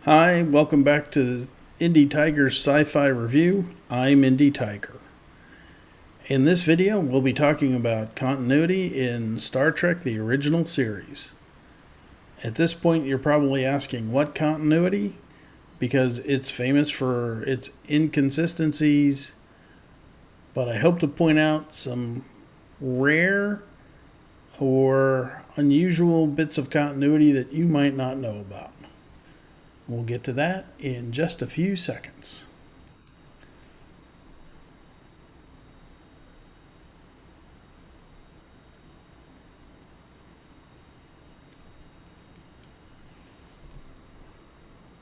Hi, welcome back to Indie Tiger's Sci-Fi Review. I'm Indie Tiger. In this video, we'll be talking about continuity in Star Trek, the original series. At this point, you're probably asking, what continuity? Because it's famous for its inconsistencies, but I hope to point out some rare or unusual bits of continuity that you might not know about. We'll get to that in just a few seconds.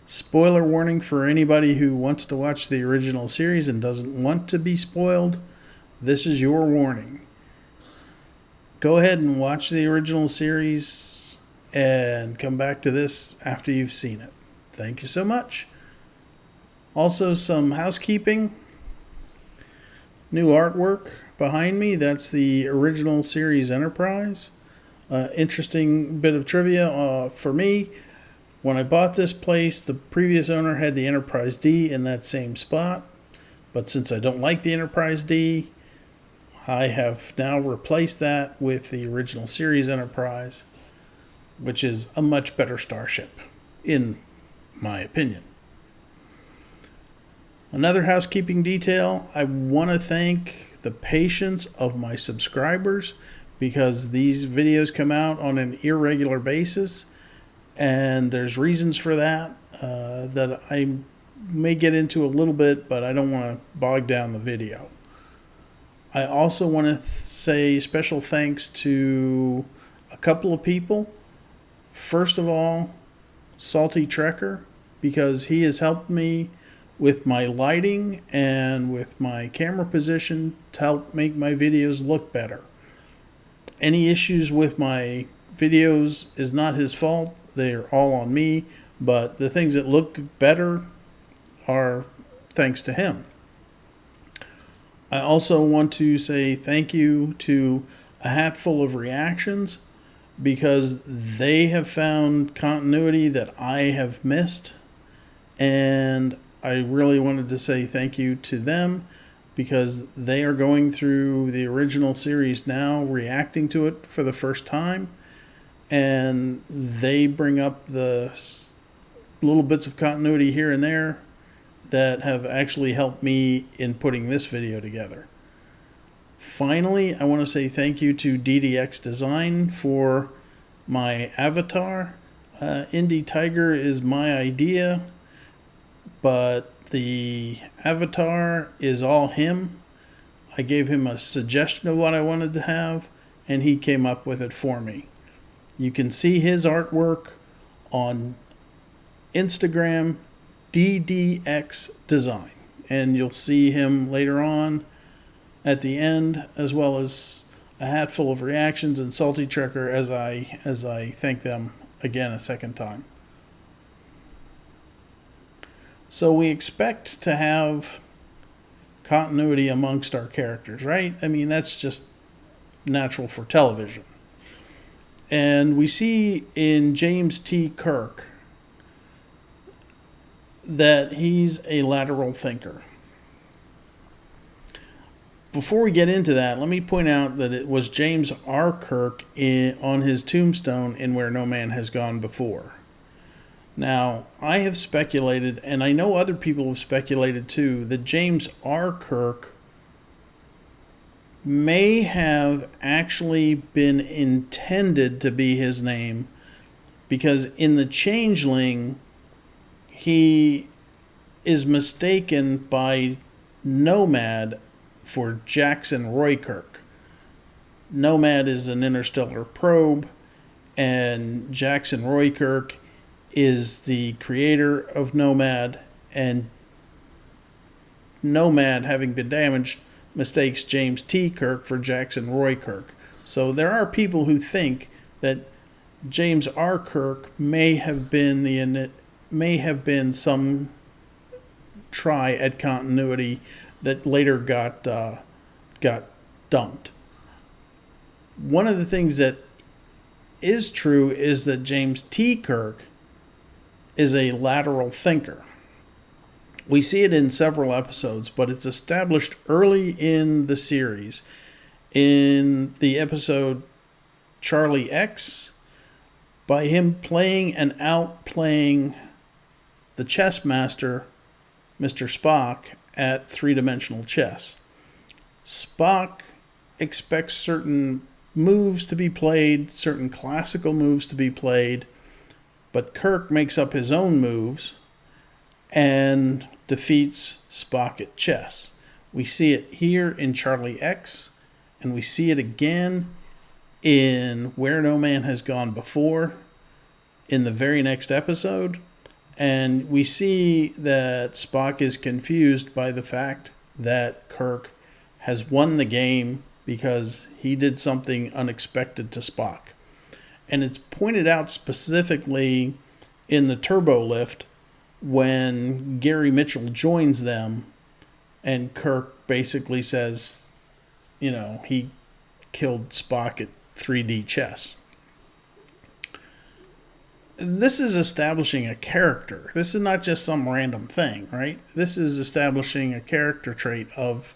Spoiler warning for anybody who wants to watch the original series and doesn't want to be spoiled. This is your warning. Go ahead and watch the original series and come back to this after you've seen it. Thank you so much. Also, some housekeeping. New artwork behind me. That's the original series Enterprise. Interesting bit of trivia for me. When I bought this place, the previous owner had the Enterprise D in that same spot. But since I don't like the Enterprise D, I have now replaced that with the original series Enterprise, which is a much better starship, in my opinion. Another housekeeping detail, I want to thank the patience of my subscribers because these videos come out on an irregular basis, and there's reasons for that that I may get into a little bit, but I don't want to bog down the video. I also want to say special thanks to a couple of people. First of all, Salty Trekker, because he has helped me with my lighting and with my camera position to help make my videos look better. Any issues with my videos is not his fault. They're all on me, but the things that look better are thanks to him. I also want to say thank you to A Hatful of Reactions because they have found continuity that I have missed, and I really wanted to say thank you to them because they are going through the original series now, reacting to it for the first time, and they bring up the little bits of continuity here and there that have actually helped me in putting this video together. Finally, I want to say thank you to DDX Design for my avatar. Indie Tiger is my idea, but the avatar is all him. I gave him a suggestion of what I wanted to have, and he came up with it for me. You can see his artwork on Instagram, DDX Design, and you'll see him later on at the end, as well as A Hatful of Reactions and Salty Trekker as I thank them again a second time. So we expect to have continuity amongst our characters, right? I mean, that's just natural for television. And we see in James T. Kirk that he's a lateral thinker. Before we get into that, let me point out that it was James R. Kirk on his tombstone in Where No Man Has Gone Before. Now, I have speculated, and I know other people have speculated too, that James R. Kirk may have actually been intended to be his name because in The Changeling, he is mistaken by Nomad for Jackson Roy Kirk. Nomad is an interstellar probe, and Jackson Roy Kirk is the creator of Nomad, and Nomad, having been damaged, mistakes James T. Kirk for Jackson Roy Kirk. So there are people who think that James R. Kirk may have been some try at continuity that later got dumped. One of the things that is true is that James T. Kirk is a lateral thinker. We see it in several episodes, but it's established early in the series. In the episode Charlie X, by him playing and outplaying the chess master, Mr. Spock, at three-dimensional chess. Spock expects certain moves to be played, certain classical moves to be played, but Kirk makes up his own moves and defeats Spock at chess. We see it here in Charlie X, and we see it again in Where No Man Has Gone Before in the very next episode. And we see that Spock is confused by the fact that Kirk has won the game because he did something unexpected to Spock. And it's pointed out specifically in the turbo lift when Gary Mitchell joins them and Kirk basically says, he killed Spock at 3D chess. This is establishing a character. This is not just some random thing, right? This is establishing a character trait of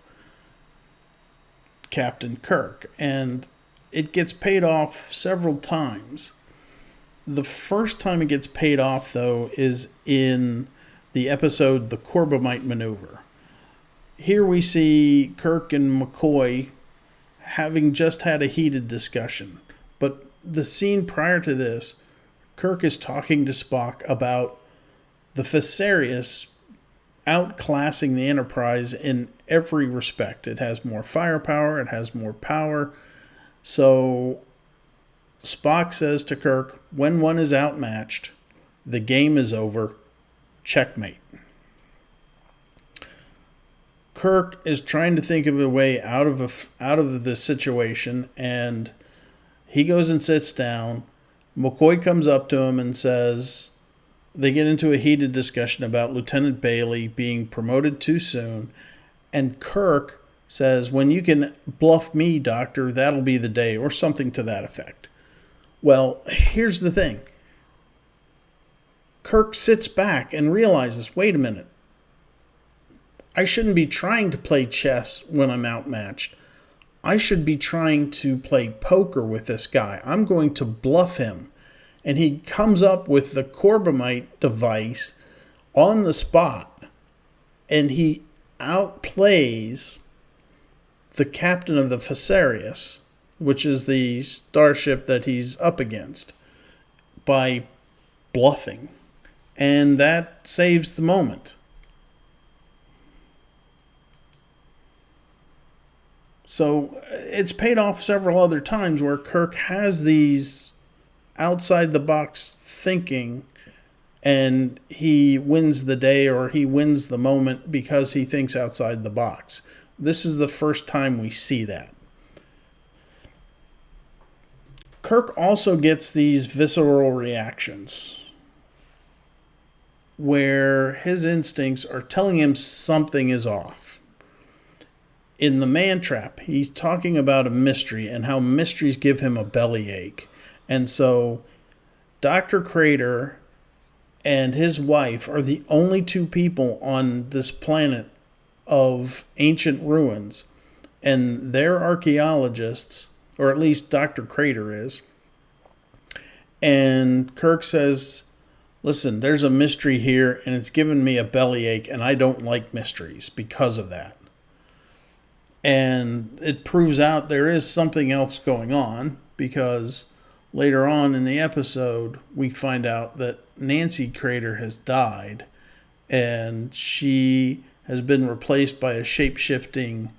Captain Kirk, and it gets paid off several times. The first time it gets paid off, though, is in the episode The Corbomite Maneuver. Here we see Kirk and McCoy having just had a heated discussion, but the scene prior to this, Kirk is talking to Spock about the Fesarius outclassing the Enterprise in every respect. It has more firepower, it has more power. So Spock says to Kirk, when one is outmatched, the game is over, checkmate. Kirk is trying to think of a way out of this situation, and he goes and sits down. McCoy comes up to him and says, they get into a heated discussion about Lieutenant Bailey being promoted too soon. And Kirk says, when you can bluff me, Doctor, that'll be the day, or something to that effect. Well, here's the thing. Kirk sits back and realizes, wait a minute. I shouldn't be trying to play chess when I'm outmatched. I should be trying to play poker with this guy. I'm going to bluff him. And he comes up with the Corbomite device on the spot. And he outplays the captain of the Fesarius, which is the starship that he's up against, by bluffing. And that saves the moment. So it's paid off several other times where Kirk has these outside-the-box thinking, and he wins the day or he wins the moment because he thinks outside the box. This is the first time we see that. Kirk also gets these visceral reactions where his instincts are telling him something is off. In the Man Trap, he's talking about a mystery and how mysteries give him a bellyache. And so Dr. Crater and his wife are the only two people on this planet of ancient ruins. And they're archaeologists, or at least Dr. Crater is. And Kirk says, listen, there's a mystery here and it's given me a bellyache, and I don't like mysteries because of that. And it proves out there is something else going on, because later on in the episode, we find out that Nancy Crater has died, and she has been replaced by a shape-shifting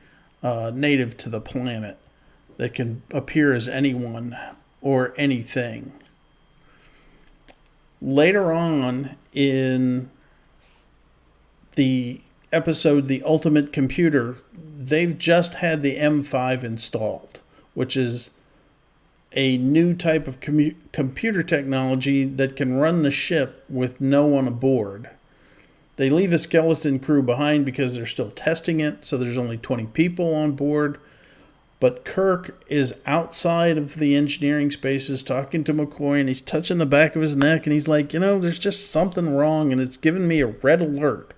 native to the planet that can appear as anyone or anything. Later on in the episode The Ultimate Computer, they've just had the M5 installed, which is a new type of computer technology that can run the ship with no one aboard. They leave a skeleton crew behind because they're still testing it, so there's only 20 people on board. But Kirk is outside of the engineering spaces talking to McCoy, and he's touching the back of his neck, and he's like, there's just something wrong, and it's giving me a red alert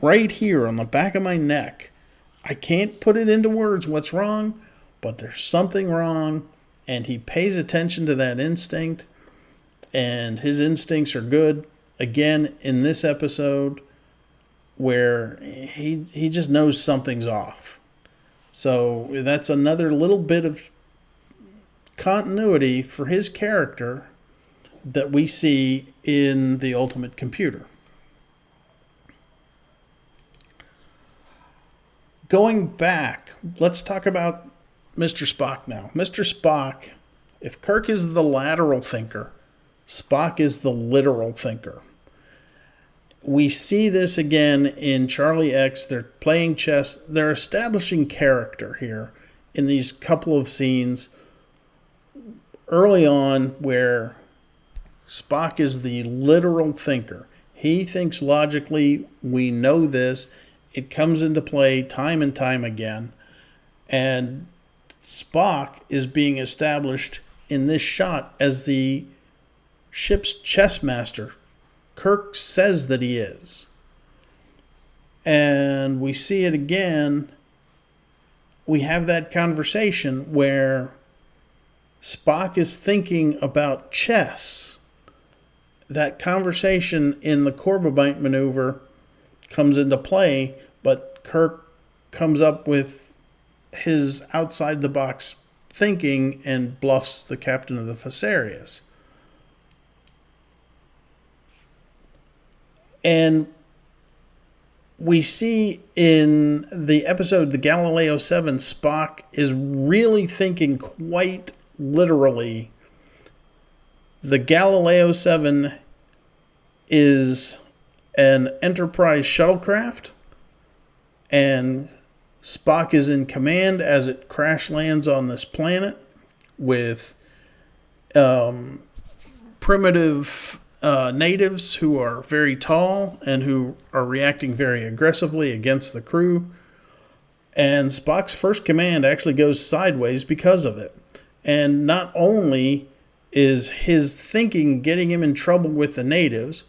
right here on the back of my neck. I can't put it into words what's wrong, but there's something wrong, and he pays attention to that instinct, and his instincts are good. Again, in this episode, where he just knows something's off. So that's another little bit of continuity for his character that we see in The Ultimate Computer. Going back, let's talk about Mr. Spock now. Mr. Spock, if Kirk is the lateral thinker, Spock is the literal thinker. We see this again in Charlie X. They're playing chess. They're establishing character here in these couple of scenes early on where Spock is the literal thinker. He thinks logically. We know this. It comes into play time and time again. And Spock is being established in this shot as the ship's chess master. Kirk says that he is. And we see it again. We have that conversation where Spock is thinking about chess. That conversation in the Corbomite maneuver comes into play, but Kirk comes up with his outside-the-box thinking and bluffs the captain of the Fesarius. And we see in the episode The Galileo 7, Spock is really thinking quite literally. The Galileo 7 is an Enterprise shuttlecraft, and Spock is in command as it crash lands on this planet with primitive natives who are very tall and who are reacting very aggressively against the crew. And Spock's first command actually goes sideways because of it. And not only is his thinking getting him in trouble with the natives,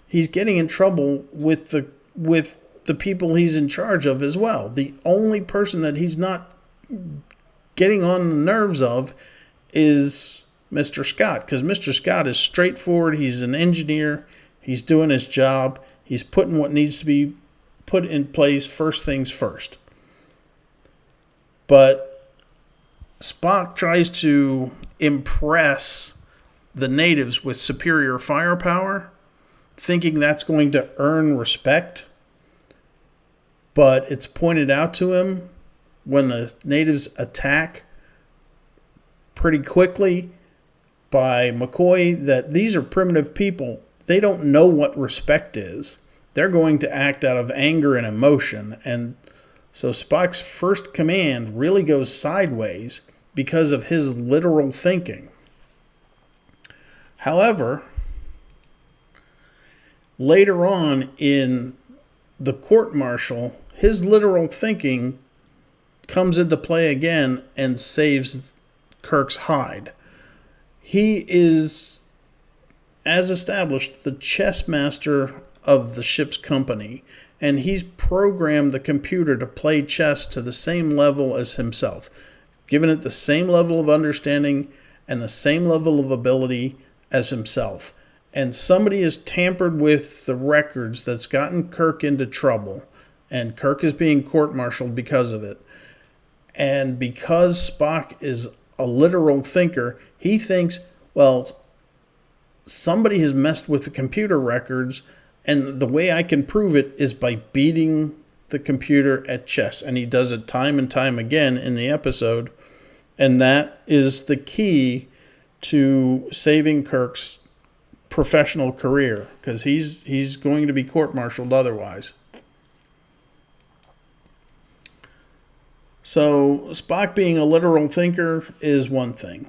he's getting in trouble with the people he's in charge of as well. The only person that he's not getting on the nerves of is Mr. Scott, because Mr. Scott is straightforward. He's an engineer. He's doing his job. He's putting what needs to be put in place first things first. But Spock tries to impress the natives with superior firepower, thinking that's going to earn respect. But it's pointed out to him when the natives attack pretty quickly by McCoy that these are primitive people. They don't know what respect is. They're going to act out of anger and emotion. And so Spock's first command really goes sideways because of his literal thinking. However, later on in the court-martial, his literal thinking comes into play again and saves Kirk's hide. He is, as established, the chess master of the ship's company, and he's programmed the computer to play chess to the same level as himself, given it the same level of understanding and the same level of ability as himself. And somebody has tampered with the records that's gotten Kirk into trouble, and Kirk is being court-martialed because of it. And because Spock is a literal thinker, he thinks, well, somebody has messed with the computer records, and the way I can prove it is by beating the computer at chess. And he does it time and time again in the episode. And that is the key to saving Kirk's professional career, because he's going to be court-martialed otherwise. So Spock being a literal thinker is one thing.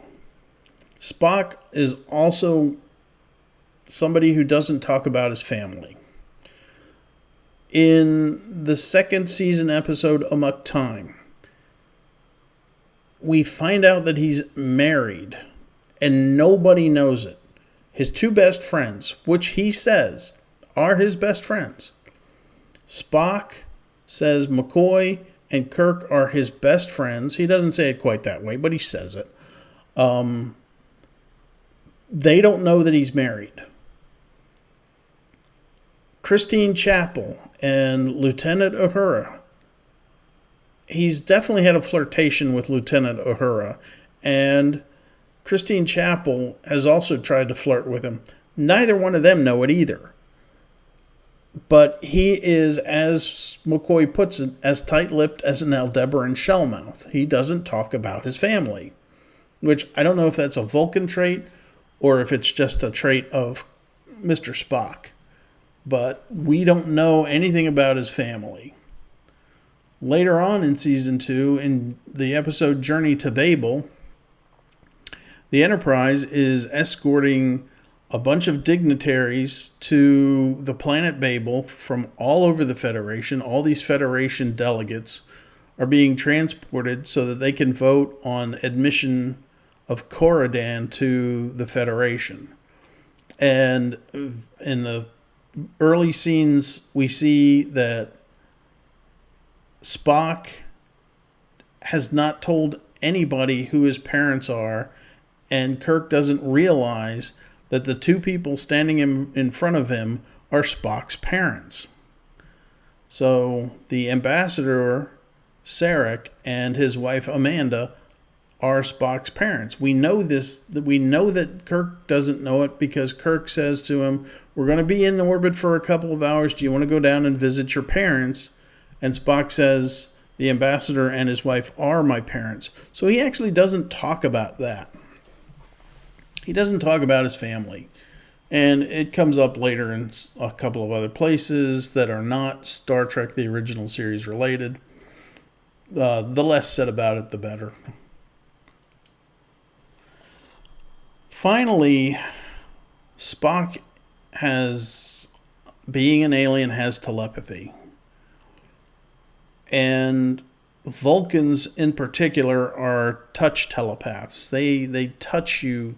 Spock is also somebody who doesn't talk about his family. In the second season episode, Amok Time, we find out that he's married, and nobody knows it. His two best friends, which he says are his best friends, Spock says McCoy and Kirk are his best friends. He doesn't say it quite that way, but he says it. They don't know that he's married. Christine Chapel and Lieutenant Uhura. He's definitely had a flirtation with Lieutenant Uhura, and Christine Chapel has also tried to flirt with him. Neither one of them know it either. But he is, as McCoy puts it, as tight-lipped as an Aldebaran shellmouth. He doesn't talk about his family, which I don't know if that's a Vulcan trait or if it's just a trait of Mr. Spock. But we don't know anything about his family. Later on in Season 2, in the episode Journey to Babel, the Enterprise is escorting a bunch of dignitaries to the planet Babel from all over the Federation. All these Federation delegates are being transported so that they can vote on admission of Coridan to the Federation. And in the early scenes, we see that Spock has not told anybody who his parents are, and Kirk doesn't realize that the two people standing in front of him are Spock's parents. So the ambassador, Sarek, and his wife, Amanda, are Spock's parents. We know this. We know that Kirk doesn't know it because Kirk says to him, "We're going to be in orbit for a couple of hours. Do you want to go down and visit your parents?" And Spock says, "The ambassador and his wife are my parents." So he actually doesn't talk about that. He doesn't talk about his family. And it comes up later in a couple of other places that are not Star Trek, the original series, related. The less said about it, the better. Finally, Spock being an alien, has telepathy. And Vulcans in particular are touch telepaths. They touch you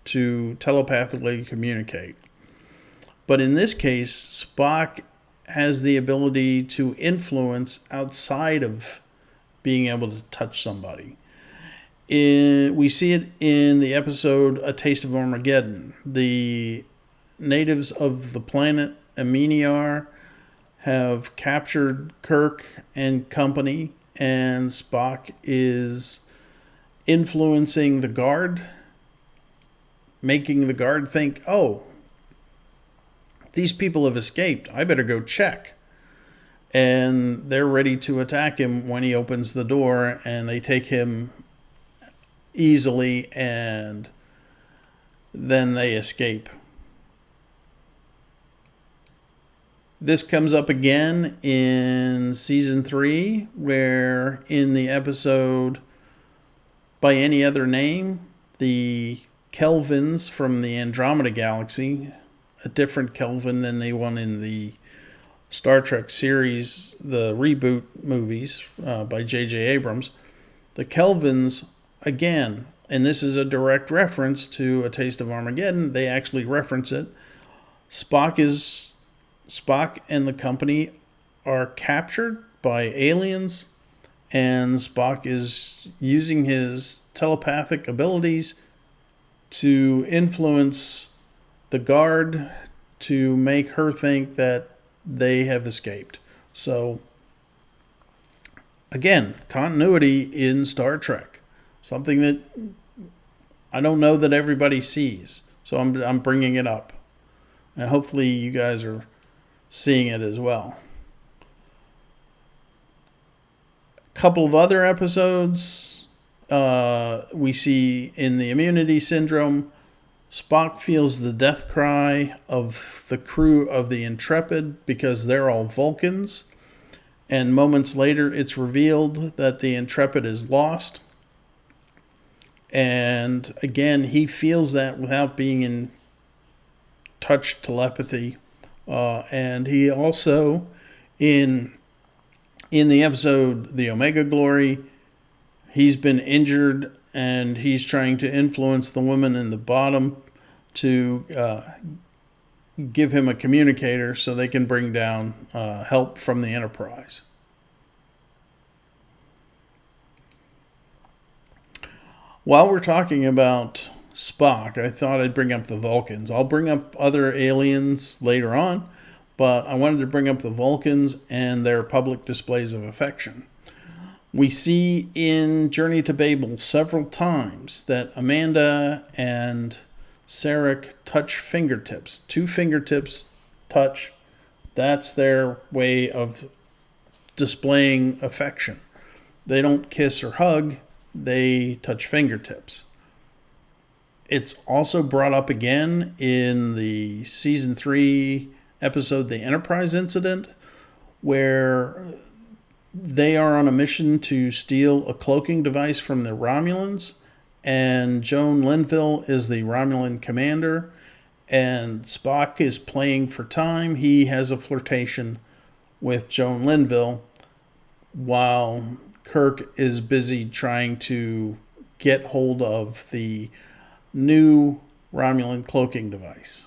to telepathically communicate. But in this case, Spock has the ability to influence outside of being able to touch somebody. We see it in the episode A Taste of Armageddon. The natives of the planet Aminiar have captured Kirk and company, and Spock is influencing the guard, making the guard think, "Oh, these people have escaped. I better go check." And they're ready to attack him when he opens the door, and they take him easily, and then they escape. This comes up again in Season 3, where in the episode By Any Other Name, the Kelvins from the Andromeda Galaxy, a different Kelvin than the one in the Star Trek series, the reboot movies by J.J. Abrams. The Kelvins, again, and this is a direct reference to A Taste of Armageddon, they actually reference it. Spock and the company are captured by aliens, and Spock is using his telepathic abilities to influence the guard to make her think that they have escaped. So, again, continuity in Star Trek. Something that I don't know that everybody sees. So I'm bringing it up. And hopefully you guys are seeing it as well. A couple of other episodes we see in the Immunity Syndrome, Spock feels the death cry of the crew of the Intrepid because they're all Vulcans. And moments later, it's revealed that the Intrepid is lost. And again, he feels that without being in touch telepathy. And he also, in the episode The Omega Glory, He's been injured, and he's trying to influence the women in the bottom to give him a communicator so they can bring down help from the Enterprise. While we're talking about Spock, I thought I'd bring up the Vulcans. I'll bring up other aliens later on, but I wanted to bring up the Vulcans and their public displays of affection. We see in Journey to Babel several times that Amanda and Sarek touch fingertips. 2 fingertips touch. That's their way of displaying affection. They don't kiss or hug. They touch fingertips. It's also brought up again in the season 3 episode, The Enterprise Incident, where they are on a mission to steal a cloaking device from the Romulans, and Joan Linville is the Romulan commander, and Spock is playing for time. He has a flirtation with Joan Linville while Kirk is busy trying to get hold of the new Romulan cloaking device.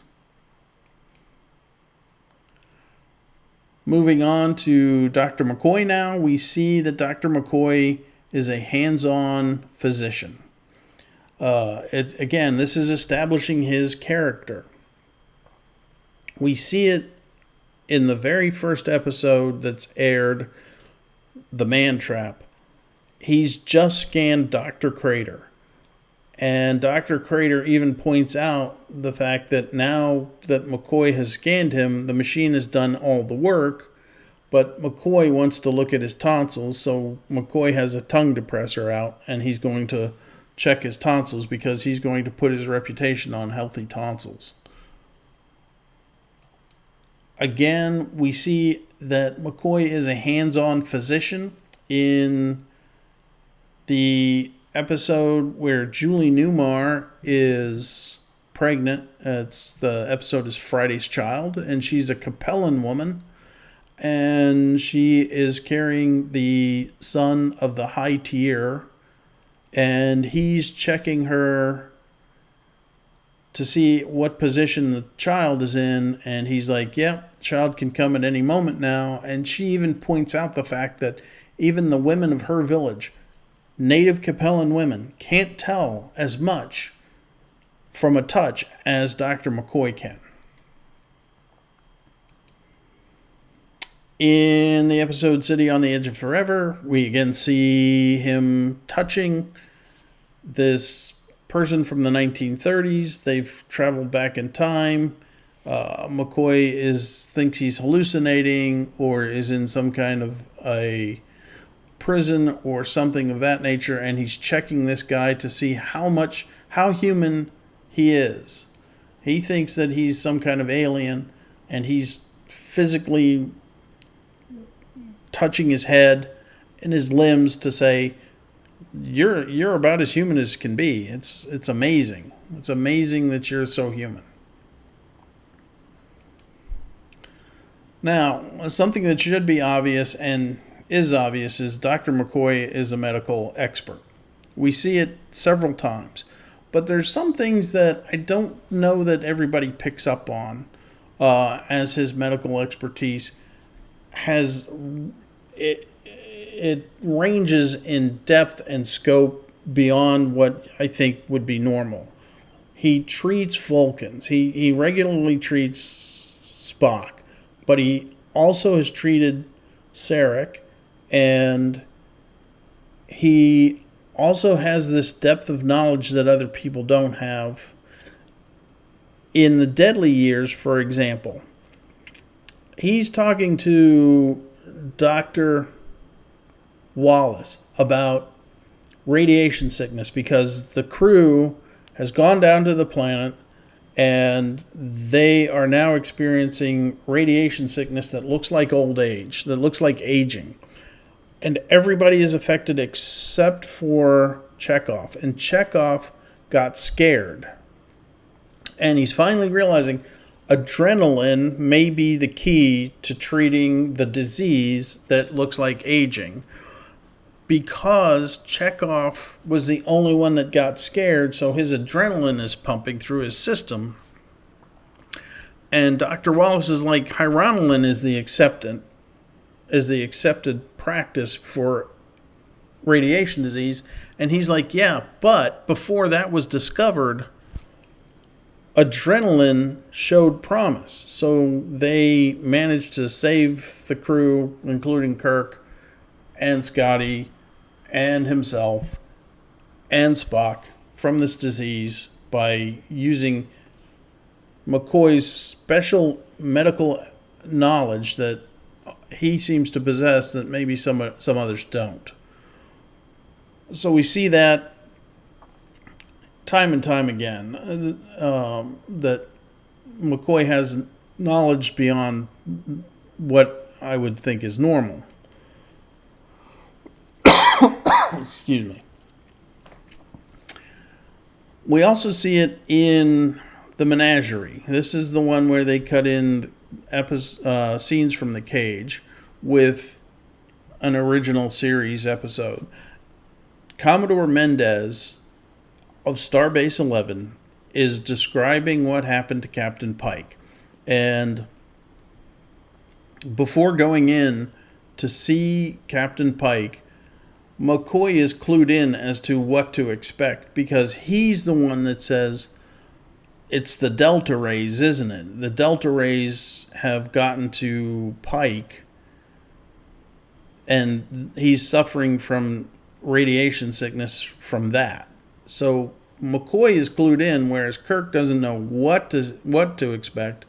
Moving on to Dr. McCoy now, we see that Dr. McCoy is a hands-on physician. Again, this is establishing his character. We see it in the very first episode that's aired, The Man Trap. He's just scanned Dr. Crater. And Dr. Crater even points out the fact that now that McCoy has scanned him, the machine has done all the work, but McCoy wants to look at his tonsils, so McCoy has a tongue depressor out, and he's going to check his tonsils because he's going to put his reputation on healthy tonsils. Again, we see that McCoy is a hands-on physician in the episode where Julie Newmar is pregnant. The episode is Friday's Child, and she's a Capellan woman, and she is carrying the son of the High Tier, and he's checking her to see what position the child is in, and he's like, yep, the child can come at any moment now. And she even points out the fact that even the women of her village, native Capellan women, can't tell as much from a touch as Dr. McCoy can. In the episode City on the Edge of Forever, we again see him touching this person from the 1930s. They've traveled back in time. McCoy thinks he's hallucinating or is in some kind of a prison or something of that nature, and he's checking this guy to see how human he is. He thinks that he's some kind of alien, and he's physically touching his head and his limbs to say, you're about as human as can be. It's amazing. It's amazing that you're so human. Now, something that should be obvious and is obvious is Dr. McCoy is a medical expert. We see it several times, but there's some things that I don't know that everybody picks up on as his medical expertise has. It ranges in depth and scope beyond what I think would be normal. He treats Vulcans. He regularly treats Spock, but he also has treated Sarek, and he also has this depth of knowledge that other people don't have. In the Deadly Years, for example, he's talking to Dr. Wallace about radiation sickness because the crew has gone down to the planet and they are now experiencing radiation sickness that looks like old age, that looks like aging. And everybody is affected except for Chekhov. And Chekhov got scared. And he's finally realizing adrenaline may be the key to treating the disease that looks like aging. because Chekhov was the only one that got scared, so his adrenaline is pumping through his system. And Dr. Wallace is like, Romulan is the accepted practice for radiation disease. And he's like, yeah, but before that was discovered, adrenaline showed promise. So they managed to save the crew, including Kirk and Scotty and himself and Spock, from this disease by using McCoy's special medical knowledge that he seems to possess that maybe some others don't. So we see that time and time again, that McCoy has knowledge beyond what I would think is normal. Excuse me. We also see it in the menagerie. This is the one where they cut in scenes from the cage with an original series episode. Commodore Mendez of Starbase 11 is describing what happened to Captain Pike. And before going in to see Captain Pike, McCoy is clued in as to what to expect, because he's the one that says, it's the delta rays, isn't it? The delta rays have gotten to Pike, and he's suffering from radiation sickness from that. So McCoy is clued in, whereas Kirk doesn't know what to expect.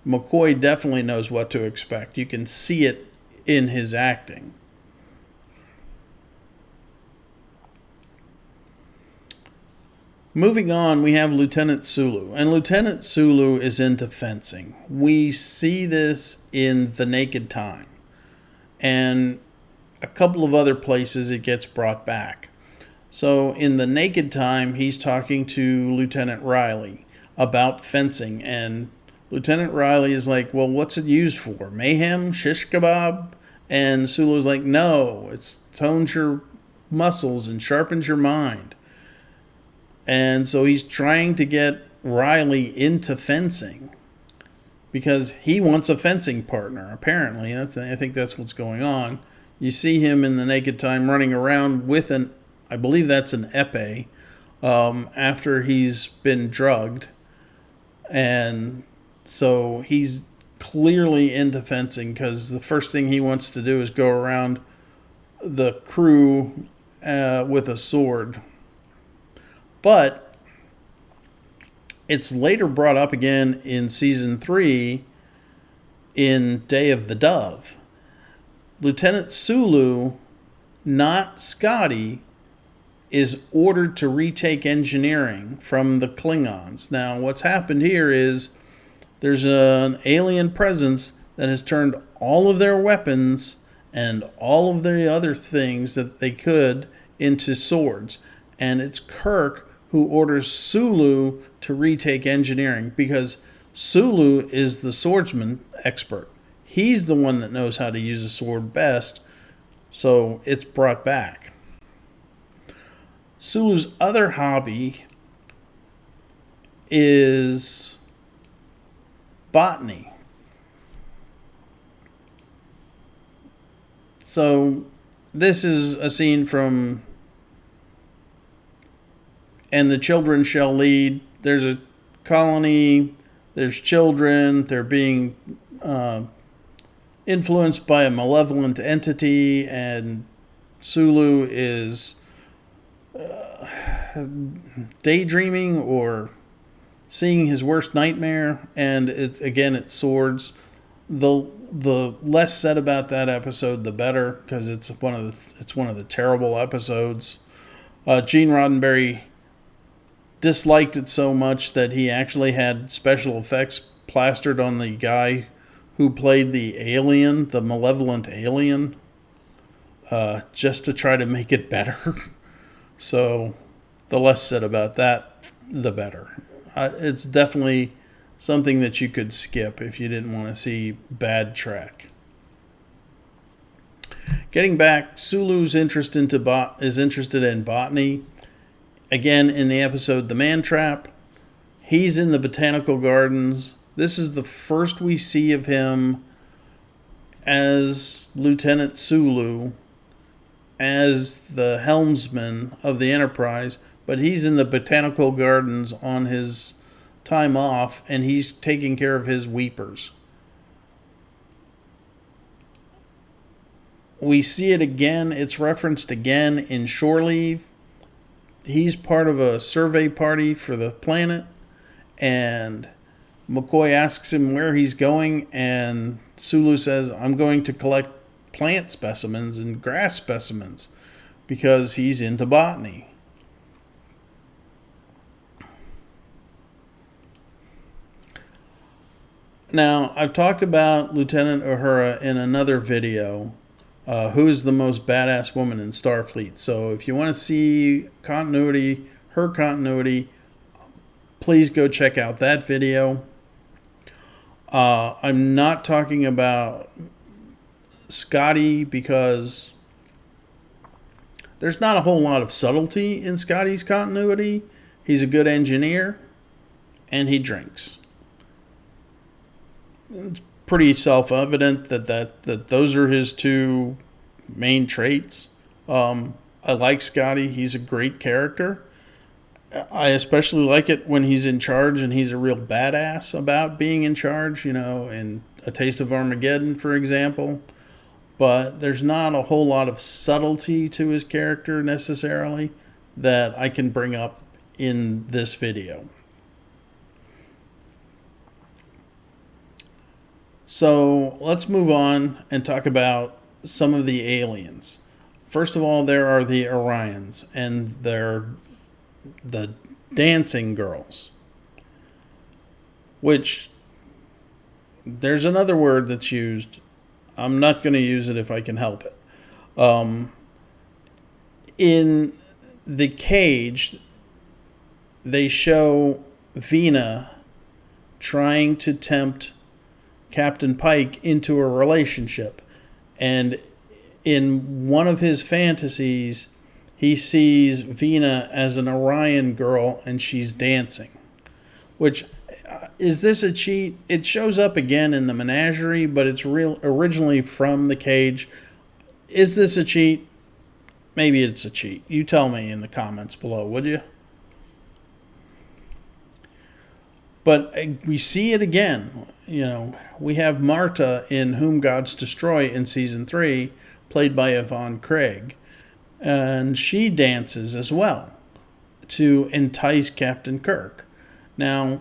McCoy definitely knows what to expect. You can see it in his acting. Moving on, we have Lieutenant Sulu. And Lieutenant Sulu is into fencing. We see this in The Naked Time. And a couple of other places it gets brought back. So in The Naked Time, he's talking to Lieutenant Riley about fencing. And Lieutenant Riley is like, well, what's it used for? Mayhem? Shish kebab? And Sulu's like, no, it tones your muscles and sharpens your mind. And so he's trying to get Riley into fencing because he wants a fencing partner, apparently. I think that's what's going on. You see him in The Naked Time running around with I believe that's an epee, after he's been drugged. And so he's clearly into fencing because the first thing he wants to do is go around the crew with a sword. But it's later brought up again in season 3 in Day of the Dove. Lieutenant Sulu, not Scotty, is ordered to retake engineering from the Klingons. Now, what's happened here is there's an alien presence that has turned all of their weapons and all of the other things that they could into swords. And it's Kirk who orders Sulu to retake engineering because Sulu is the swordsman expert. He's the one that knows how to use a sword best, so it's brought back. Sulu's other hobby is botany. So this is a scene from And the Children Shall Lead. There's a colony, there's children, they're being influenced by a malevolent entity, and Sulu is daydreaming or seeing his worst nightmare, and it's swords. The less said about that episode, the better, because it's one of the terrible episodes. Gene Roddenberry disliked it so much that he actually had special effects plastered on the guy who played the alien, the malevolent alien, just to try to make it better. So the less said about that, the better. It's definitely something that you could skip if you didn't want to see bad Trek. Getting back, Sulu's is interested in botany. Again, in the episode The Man Trap, he's in the botanical gardens. This is the first we see of him as Lieutenant Sulu, as the helmsman of the Enterprise, but he's in the botanical gardens on his time off, and he's taking care of his weepers. We see it again. It's referenced again in Shore Leave. He's part of a survey party for the planet, and McCoy asks him where he's going, and Sulu says, I'm going to collect plant specimens and grass specimens, because he's into botany. Now, I've talked about Lieutenant Uhura in another video, who is the most badass woman in Starfleet. So if you want to see her continuity, please go check out that video. I'm not talking about Scotty because there's not a whole lot of subtlety in Scotty's continuity. He's a good engineer, and he drinks. It's pretty self-evident that those are his two main traits. I like Scotty. He's a great character. I especially like it when he's in charge and he's a real badass about being in charge, in A Taste of Armageddon, for example. But there's not a whole lot of subtlety to his character necessarily that I can bring up in this video. So let's move on and talk about some of the aliens. First of all, there are the Orions, and they're the dancing girls, which there's another word that's used. I'm not going to use it if I can help it. In the cage, they show Vina trying to tempt Captain Pike into a relationship. And in one of his fantasies, he sees Vina as an Orion girl and she's dancing. Which, is this a cheat? It shows up again in the menagerie, but it's originally from the cage. Is this a cheat? Maybe it's a cheat. You tell me in the comments below, would you? But we see it again. We have Marta in Whom Gods Destroy in Season 3, played by Yvonne Craig. And she dances as well to entice Captain Kirk. Now,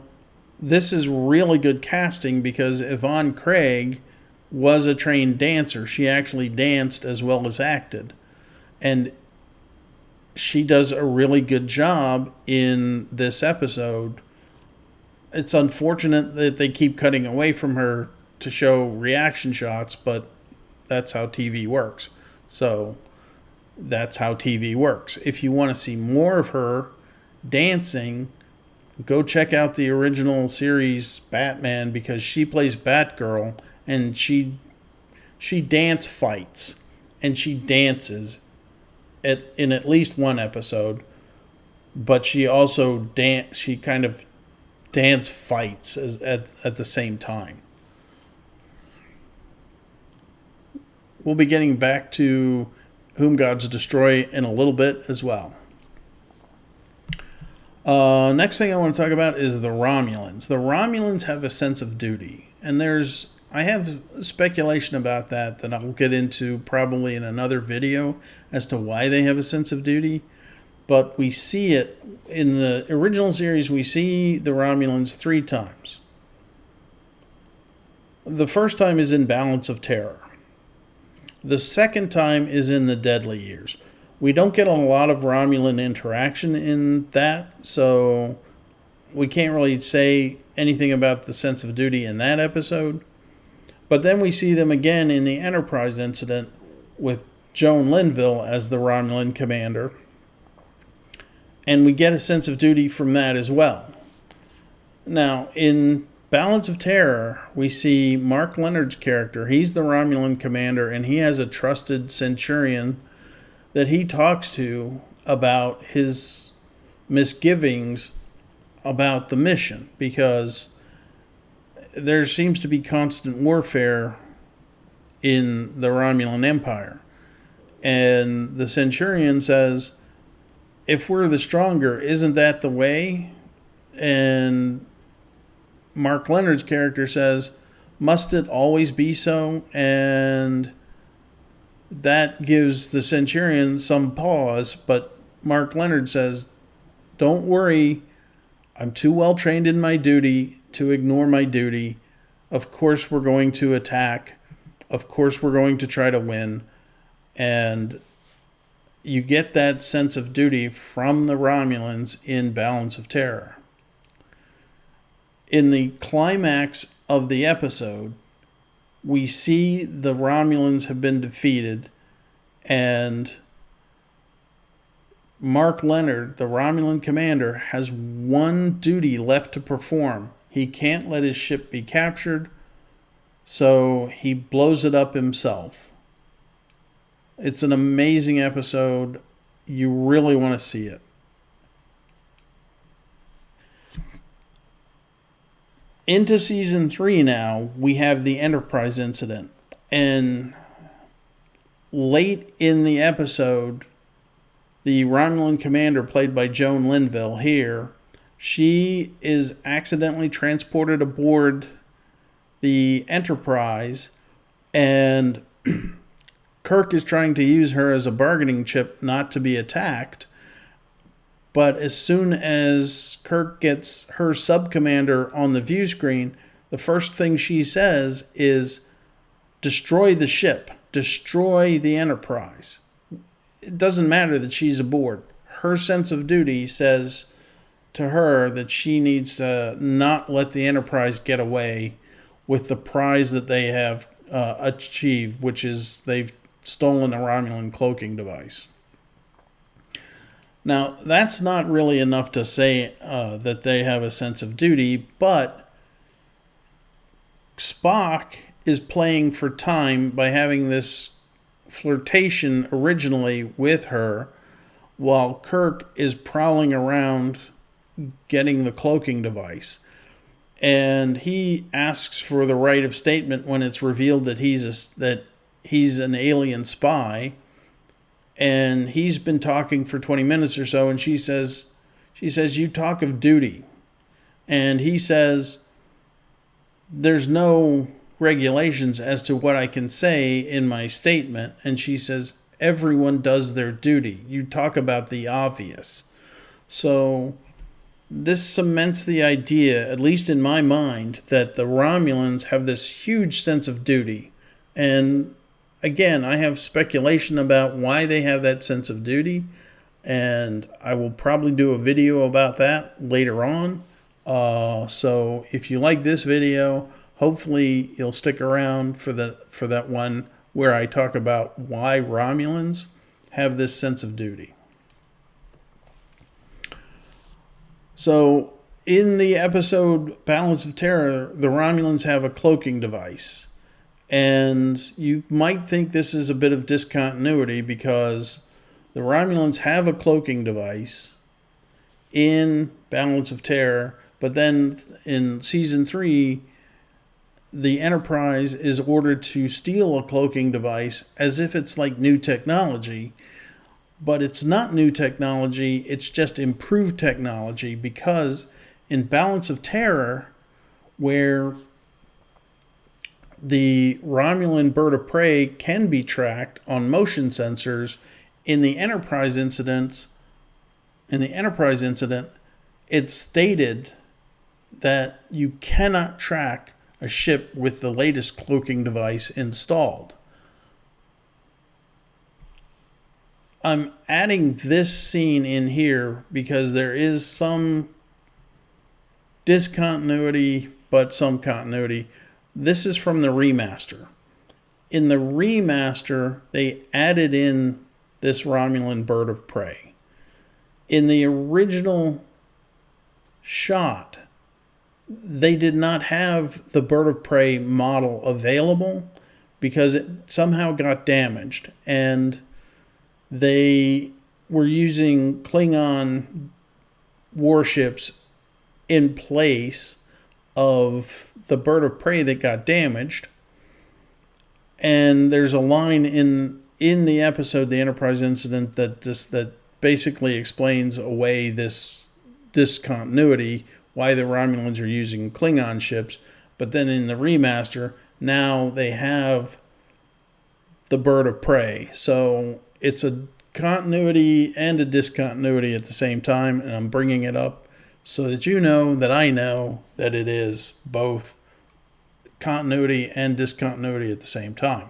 this is really good casting because Yvonne Craig was a trained dancer. She actually danced as well as acted. And she does a really good job in this episode. It's unfortunate that they keep cutting away from her to show reaction shots, but that's how TV works. So that's how TV works. If you want to see more of her dancing, go check out the original series Batman, because she plays Batgirl, and she dance fights, and she dances in at least one episode, but she also she kind of dance fights at the same time. We'll be getting back to Whom Gods Destroy in a little bit as well. Next thing I want to talk about is the Romulans. The Romulans have a sense of duty, and I have speculation about that I'll get into probably in another video as to why they have a sense of duty. But we see it in the original series. We see the Romulans 3 times. The first time is in Balance of Terror. The second time is in the Deadly Years. We don't get a lot of Romulan interaction in that, so we can't really say anything about the sense of duty in that episode. But then we see them again in the Enterprise incident with Joan Linville as the Romulan commander. And we get a sense of duty from that as well. Now, in Balance of Terror, we see Mark Leonard's character. He's the Romulan commander, and he has a trusted Centurion that he talks to about his misgivings about the mission, because there seems to be constant warfare in the Romulan Empire. And the Centurion says, if we're the stronger, isn't that the way? And Mark Leonard's character says, must it always be so? And that gives the Centurion some pause, but Mark Leonard says, don't worry, I'm too well trained in my duty to ignore my duty. Of course we're going to attack. Of course we're going to try to win. And you get that sense of duty from the Romulans in Balance of Terror. In the climax of the episode, we see the Romulans have been defeated, and Mark Leonard, the Romulan commander, has one duty left to perform. He can't let his ship be captured, so he blows it up himself. It's an amazing episode. You really want to see it. Into season 3 now, we have the Enterprise incident. And late in the episode, the Romulan commander, played by Joan Linville here, she is accidentally transported aboard the Enterprise, and Kirk is trying to use her as a bargaining chip not to be attacked. But as soon as Kirk gets her sub-commander on the view screen, the first thing she says is, destroy the ship, destroy the Enterprise. It doesn't matter that she's aboard. Her sense of duty says to her that she needs to not let the Enterprise get away with the prize that they have achieved, which is they've stolen a Romulan cloaking device. Now, that's not really enough to say that they have a sense of duty, but Spock is playing for time by having this flirtation originally with her, while Kirk is prowling around getting the cloaking device. And he asks for the right of statement when it's revealed that he's an alien spy. And he's been talking for 20 minutes or so, and she says, you talk of duty. And he says, there's no regulations as to what I can say in my statement. And she says, everyone does their duty. You talk about the obvious. So this cements the idea, at least in my mind, that the Romulans have this huge sense of duty. And again, I have speculation about why they have that sense of duty, and I will probably do a video about that later on. So if you like this video, hopefully you'll stick around for that one where I talk about why Romulans have this sense of duty. So in the episode Balance of Terror, the Romulans have a cloaking device. And you might think this is a bit of discontinuity because the Romulans have a cloaking device in Balance of Terror, but then in season 3, the Enterprise is ordered to steal a cloaking device as if it's like new technology. But it's not new technology, it's just improved technology, because in Balance of Terror, where the Romulan bird of prey can be tracked on motion sensors, in the Enterprise incident, it's stated that you cannot track a ship with the latest cloaking device installed. I'm adding this scene in here because there is some discontinuity, but some continuity. This is from the remaster. In the remaster, they added in this Romulan bird of prey. In the original shot, they did not have the bird of prey model available because it somehow got damaged, and they were using Klingon warships in place of the bird of prey that got damaged. And there's a line in the episode, The Enterprise Incident, that basically explains away this discontinuity, why the Romulans are using Klingon ships. But then in the remaster, now they have the bird of prey. So it's a continuity and a discontinuity at the same time, and I'm bringing it up so that you know that I know that it is both continuity and discontinuity at the same time.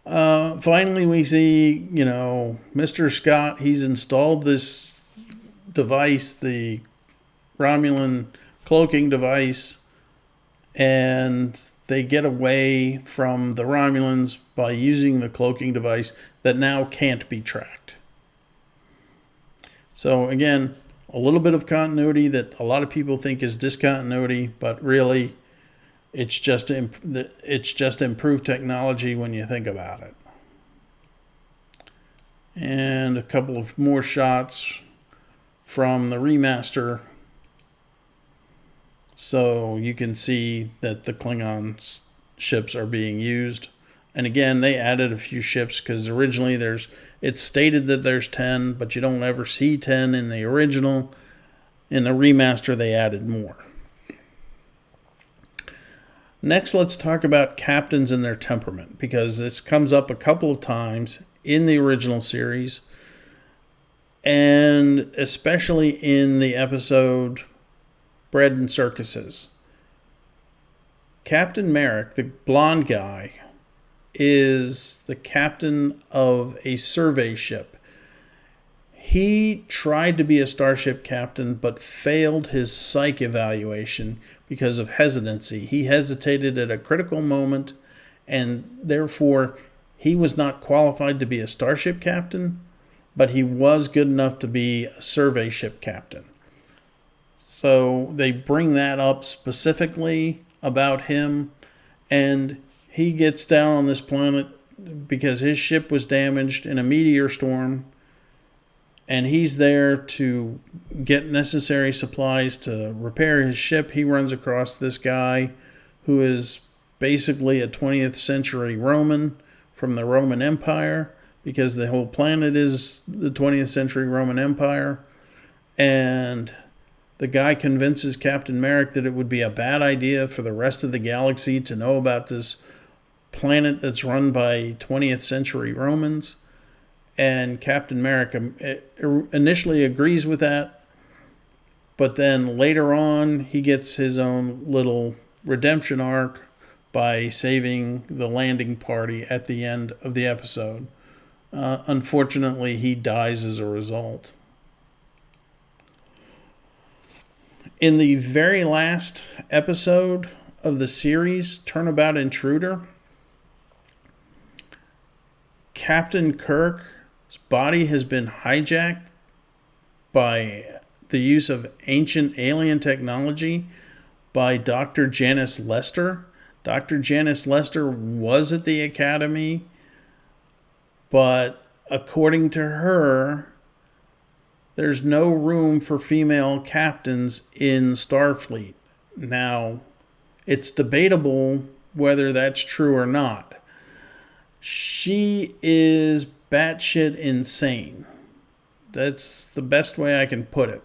Finally, we see, Mr. Scott. He's installed this device, the Romulan cloaking device, and they get away from the Romulans by using the cloaking device that now can't be tracked. So again, a little bit of continuity that a lot of people think is discontinuity, but really it's just improved technology when you think about it. And a couple of more shots from the remaster, so you can see that the Klingon ships are being used. And again, they added a few ships because originally it's stated that there's 10, but you don't ever see 10 in the original. In the remaster, they added more. Next, let's talk about captains and their temperament, because this comes up a couple of times in the original series, and especially in the episode Bread and Circuses. Captain Merrick, the blonde guy, is the captain of a survey ship. He tried to be a Starship captain, but failed his psych evaluation because of hesitancy. He hesitated at a critical moment, and therefore he was not qualified to be a Starship captain, but he was good enough to be a survey ship captain. So they bring that up specifically about him, and he gets down on this planet because his ship was damaged in a meteor storm, and he's there to get necessary supplies to repair his ship. He runs across this guy who is basically a 20th century Roman from the Roman Empire, because the whole planet is the 20th century Roman Empire. And the guy convinces Captain Merrick that it would be a bad idea for the rest of the galaxy to know about this planet that's run by 20th century Romans. And Captain Merrick initially agrees with that, but then later on he gets his own little redemption arc by saving the landing party at the end of the episode. Unfortunately, he dies as a result. In the very last episode of the series, Turnabout Intruder, Captain Kirk's body has been hijacked by the use of ancient alien technology by Dr. Janice Lester. Dr. Janice Lester was at the Academy, but according to her, there's no room for female captains in Starfleet. Now, it's debatable whether that's true or not. She is batshit insane. That's the best way I can put it.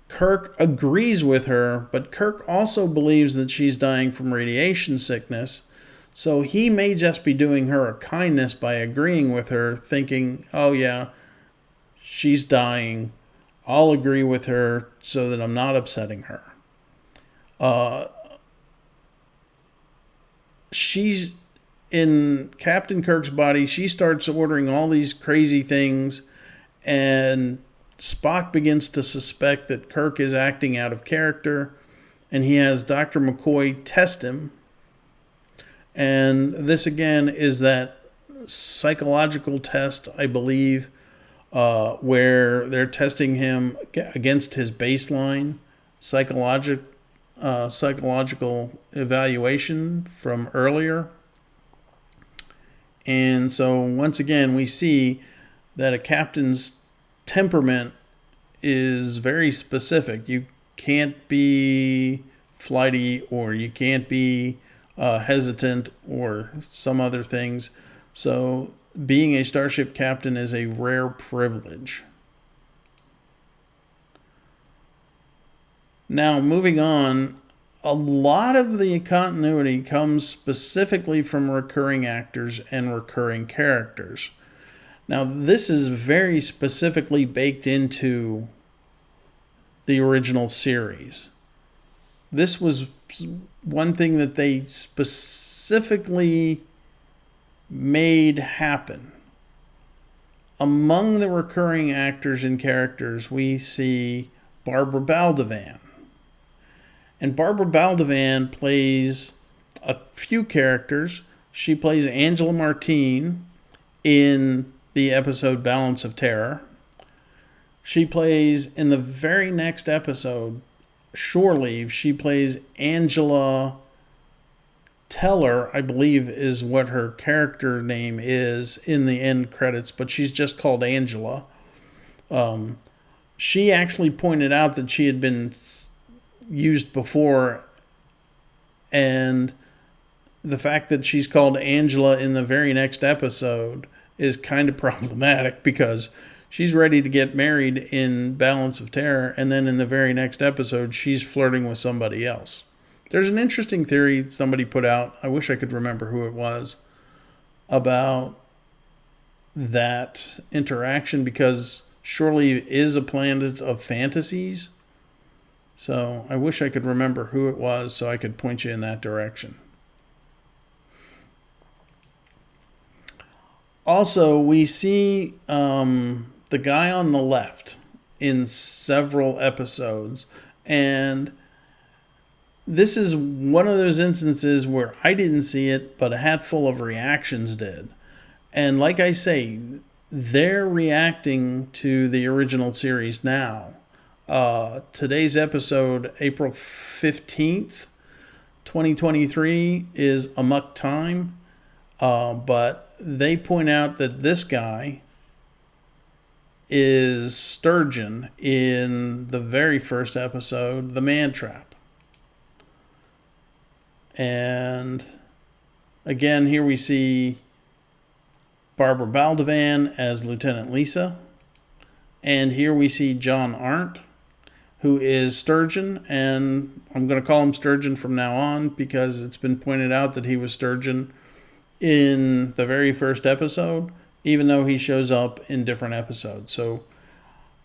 Kirk agrees with her, but Kirk also believes that she's dying from radiation sickness, so he may just be doing her a kindness by agreeing with her, thinking, oh yeah, she's dying, I'll agree with her so that I'm not upsetting her. She's in Captain Kirk's body. She starts ordering all these crazy things, and Spock begins to suspect that Kirk is acting out of character, and he has Dr. McCoy test him. And this again is that psychological test, I believe, where they're testing him against his baseline psychological evaluation from earlier. And so once again, we see that a captain's temperament is very specific. You can't be flighty, or you can't be hesitant, or some other things. So being a starship captain is a rare privilege. Now, moving on, a lot of the continuity comes specifically from recurring actors and recurring characters. Now, this is very specifically baked into the original series. This was one thing that they specifically made happen. Among the recurring actors and characters, we see Barbara Baldevan. And Barbara Baldevan plays a few characters. She plays Angela Martine in the episode Balance of Terror. She plays, in the very next episode, Shore Leave, she plays Angela Teller, I believe is what her character name is in the end credits, but she's just called Angela. She actually pointed out that she had been used before, and the fact that she's called Angela in the very next episode is kind of problematic, because she's ready to get married in Balance of Terror, and then in the very next episode she's flirting with somebody else. There's an interesting theory somebody put out, I wish I could remember who it was, about that interaction, because Shore Leave is a planet of fantasies. So I wish I could remember who it was so I could point you in that direction. Also, we see the guy on the left in several episodes. And this is one of those instances where I didn't see it, but a hatful of reactions did. And like I say, they're reacting to the original series now. Today's episode, April 15th, 2023, is Amok Time. But they point out that this guy is Sturgeon in the very first episode, The Man Trap. And again, here we see Barbara Baldevan as Lieutenant Lisa. And here we see John Arndt, who is Sturgeon, and I'm going to call him Sturgeon from now on because it's been pointed out that he was Sturgeon in the very first episode, even though he shows up in different episodes. So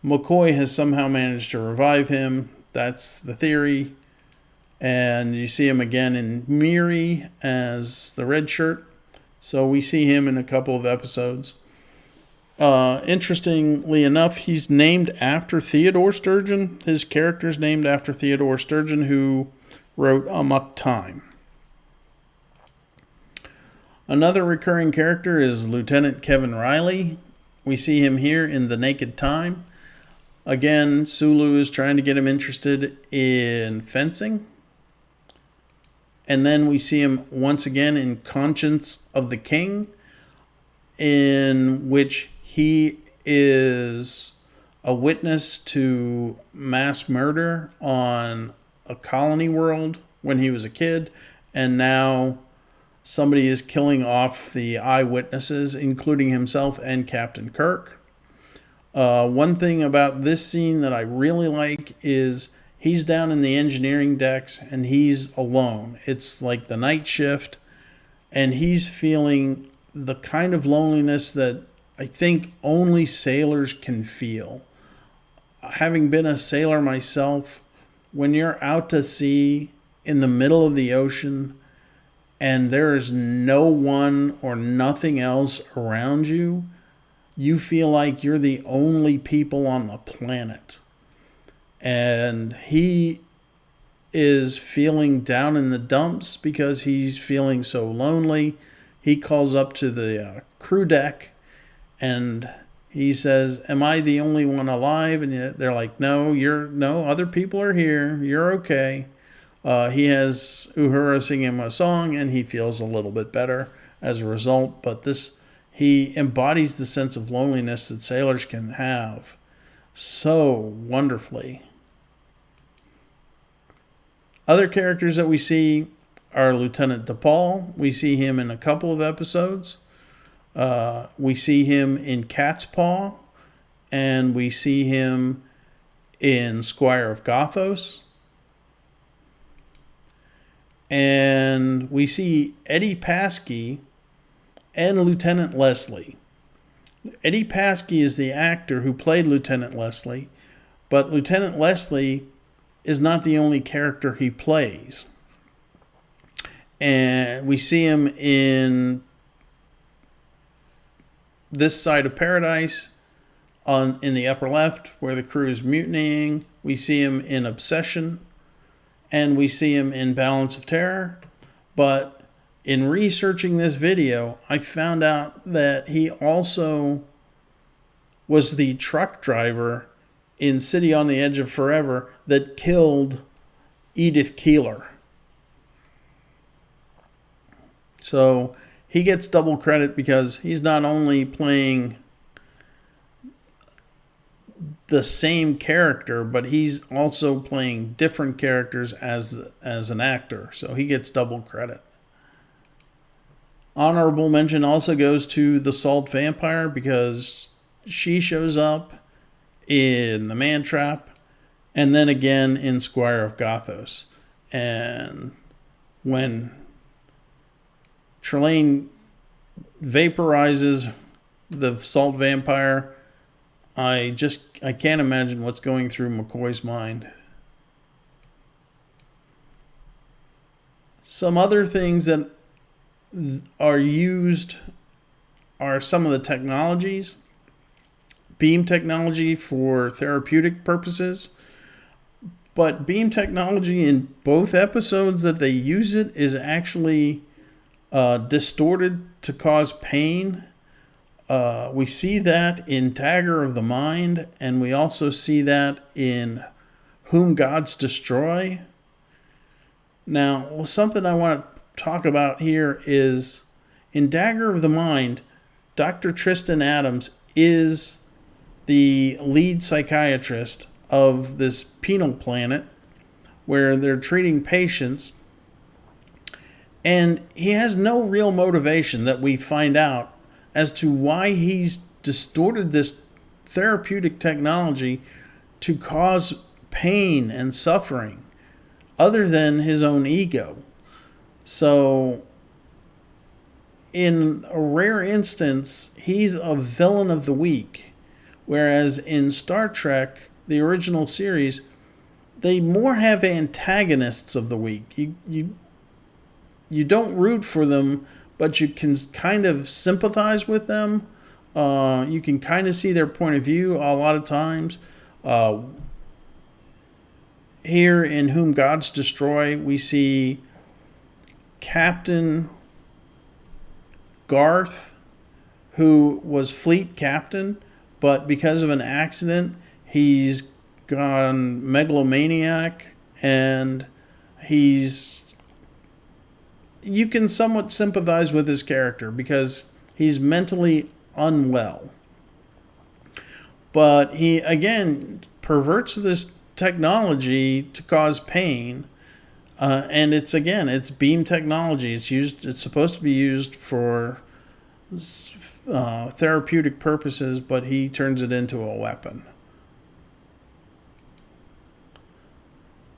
McCoy has somehow managed to revive him. That's the theory. And you see him again in Miri as the red shirt. So we see him in a couple of episodes. Interestingly enough, he's named after Theodore Sturgeon. His character's named after Theodore Sturgeon, who wrote Amok Time. Another recurring character is Lieutenant Kevin Riley. We see him here in The Naked Time. Again, Sulu is trying to get him interested in fencing. And then we see him once again in Conscience of the King, in which he is a witness to mass murder on a colony world when he was a kid, and now somebody is killing off the eyewitnesses, including himself and Captain Kirk. One thing about this scene that I really like is he's down in the engineering decks and he's alone. It's like the night shift, and he's feeling the kind of loneliness that I think only sailors can feel. Having been a sailor myself, when you're out to sea in the middle of the ocean and there is no one or nothing else around you, you feel like you're the only people on the planet. And he is feeling down in the dumps because he's feeling so lonely. He calls up to the crew deck, and he says, "Am I the only one alive?" And they're like, "No, other people are here. You're okay." He has Uhura sing him a song, and he feels a little bit better as a result. But he embodies the sense of loneliness that sailors can have so wonderfully. Other characters that we see are Lieutenant DePaul. We see him in a couple of episodes. We see him in Cat's Paw, and we see him in Squire of Gothos. And we see Eddie Paskey and Lieutenant Leslie. Eddie Paskey is the actor who played Lieutenant Leslie, but Lieutenant Leslie is not the only character he plays. And we see him in This Side of Paradise in the upper left where the crew is mutinying. We see him in Obsession, and we see him in Balance of Terror. But in researching this video, I found out that he also was the truck driver in City on the Edge of Forever that killed Edith Keeler. So he gets double credit because he's not only playing the same character, but he's also playing different characters as an actor. So he gets double credit. Honorable mention also goes to the Salt Vampire because she shows up in The Man Trap and then again in Squire of Gothos. And when Trelane vaporizes the Salt Vampire, I can't imagine what's going through McCoy's mind. Some other things that are used are some of the technologies. Beam technology for therapeutic purposes. But beam technology in both episodes that they use it is actually distorted to cause pain. We see that in Dagger of the Mind, and we also see that in Whom Gods Destroy. Now, something I want to talk about here is in Dagger of the Mind, Dr. Tristan Adams is the lead psychiatrist of this penal planet where they're treating patients, and he has no real motivation that we find out as to why he's distorted this therapeutic technology to cause pain and suffering other than his own ego. So in a rare instance, he's a villain of the week, whereas in Star Trek, the original series, they more have antagonists of the week. You don't root for them, but you can kind of sympathize with them. You can kind of see their point of view a lot of times. Here in Whom Gods Destroy, we see Captain Garth, who was fleet captain, but because of an accident, he's gone megalomaniac, and you can somewhat sympathize with his character because he's mentally unwell. But he, again, perverts this technology to cause pain. And it's beam technology. It's supposed to be used for therapeutic purposes, but he turns it into a weapon.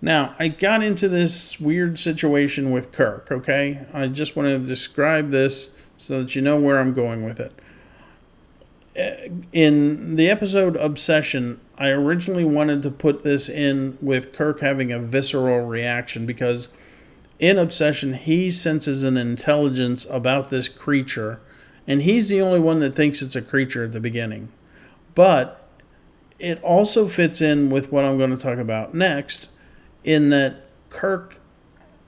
Now, I got into this weird situation with Kirk, okay? I just want to describe this so that you know where I'm going with it. In the episode Obsession, I originally wanted to put this in with Kirk having a visceral reaction because in Obsession, he senses an intelligence about this creature, and he's the only one that thinks it's a creature at the beginning. But it also fits in with what I'm going to talk about next, in that Kirk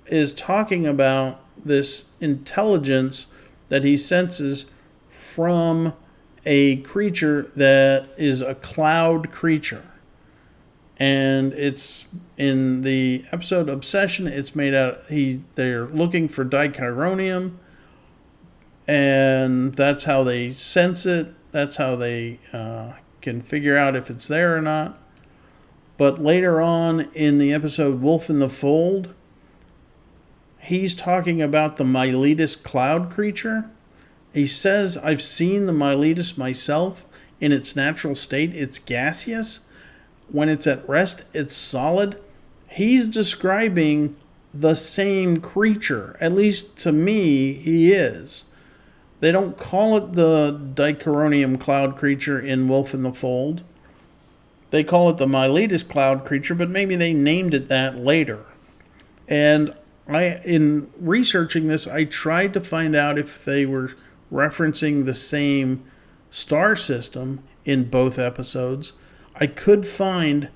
is talking about this intelligence that he senses from a creature that is a cloud creature. And it's in the episode Obsession, it's made out, they're looking for dichronium, and that's how they sense it. That's how they can figure out if it's there or not. But later on in the episode Wolf in the Fold, he's talking about the Miletus cloud creature. He says, I've seen the Miletus myself in its natural state. It's gaseous. When it's at rest, it's solid. He's describing the same creature. At least to me, he is. They don't call it the dichronium cloud creature in Wolf in the Fold. They call it the Miletus cloud creature, but maybe they named it that later. And in researching this, I tried to find out if they were referencing the same star system in both episodes. I could find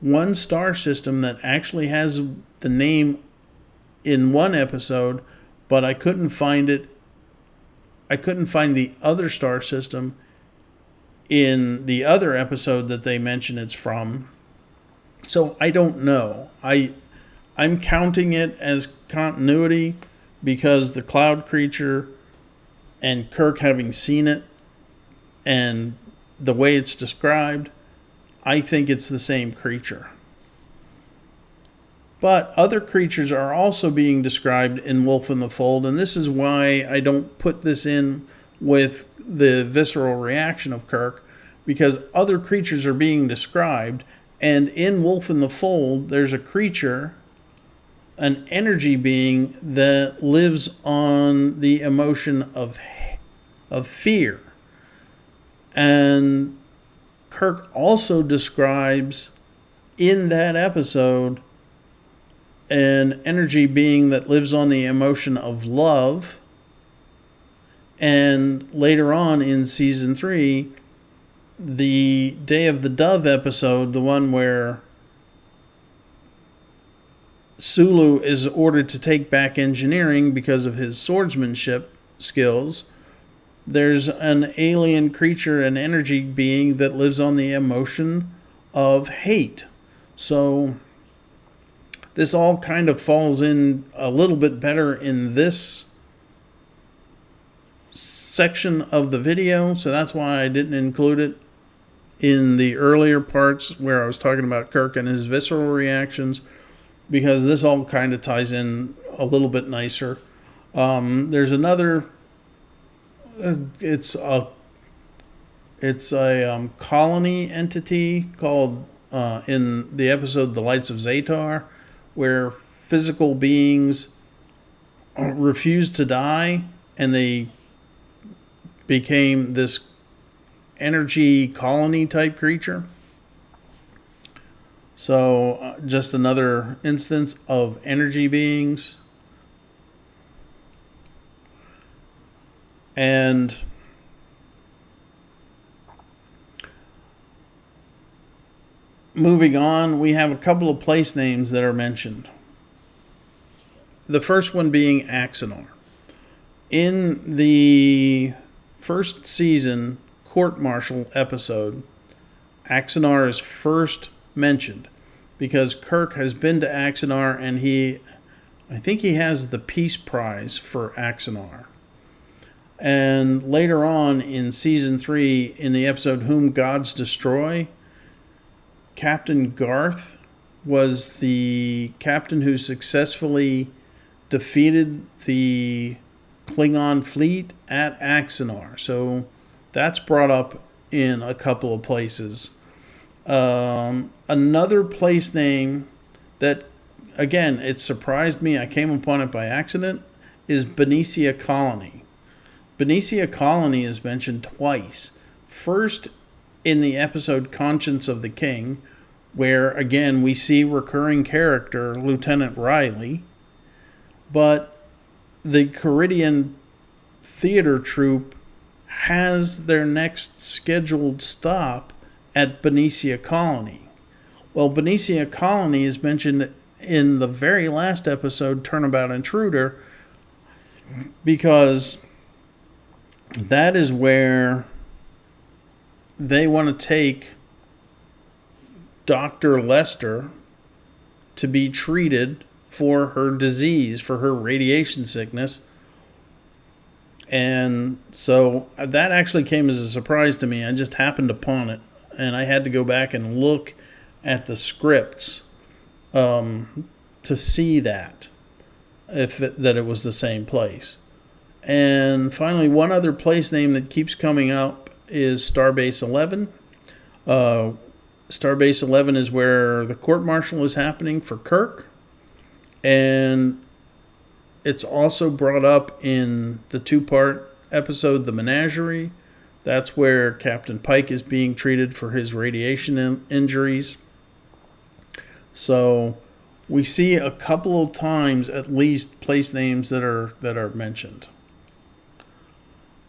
one star system that actually has the name in one episode, but I couldn't find it. I couldn't find the other star system in the other episode that they mention it's from. So I don't know. I'm counting it as continuity because the cloud creature and Kirk having seen it and the way it's described, I think it's the same creature. But other creatures are also being described in Wolf in the Fold, and this is why I don't put this in with the visceral reaction of Kirk, because other creatures are being described, and in Wolf in the Fold, there's a creature, an energy being that lives on the emotion of fear. And Kirk also describes in that episode an energy being that lives on the emotion of love. And later on in season 3, the Day of the Dove episode, the one where Sulu is ordered to take back engineering because of his swordsmanship skills, there's an alien creature, an energy being that lives on the emotion of hate. So this all kind of falls in a little bit better in this section of the video, so that's why I didn't include it in the earlier parts where I was talking about Kirk and his visceral reactions, because this all kind of ties in a little bit nicer. There's another. It's a colony entity called in the episode The Lights of Zatar, where physical beings refused to die and they became this energy colony type creature. So just another instance of energy beings. And moving on, we have a couple of place names that are mentioned. The first one being Axanar. In the first season court-martial episode, Axanar is first mentioned because Kirk has been to Axanar, and I think he has the Peace Prize for Axanar. And later on in season 3, in the episode Whom Gods Destroy, Captain Garth was the captain who successfully defeated the Klingon fleet at Axanar. So that's brought up in a couple of places. Another place name that, again, it surprised me, I came upon it by accident, is Benicia Colony. Benicia Colony is mentioned twice. First, in the episode Conscience of the King, where, again, we see recurring character Lieutenant Riley. But the Caridian theater troupe has their next scheduled stop at Benicia Colony. Well, Benicia Colony is mentioned in the very last episode, Turnabout Intruder, because that is where they want to take Dr. Lester to be treated for her disease, for her radiation sickness. And so that actually came as a surprise to me. I just happened upon it, and I had to go back and look at the scripts to see that, that it was the same place. And finally, one other place name that keeps coming up is Starbase 11. Starbase 11 is where the court-martial is happening for Kirk. And it's also brought up in the 2-part episode, The Menagerie. That's where Captain Pike is being treated for his radiation injuries. So we see a couple of times at least place names that are mentioned.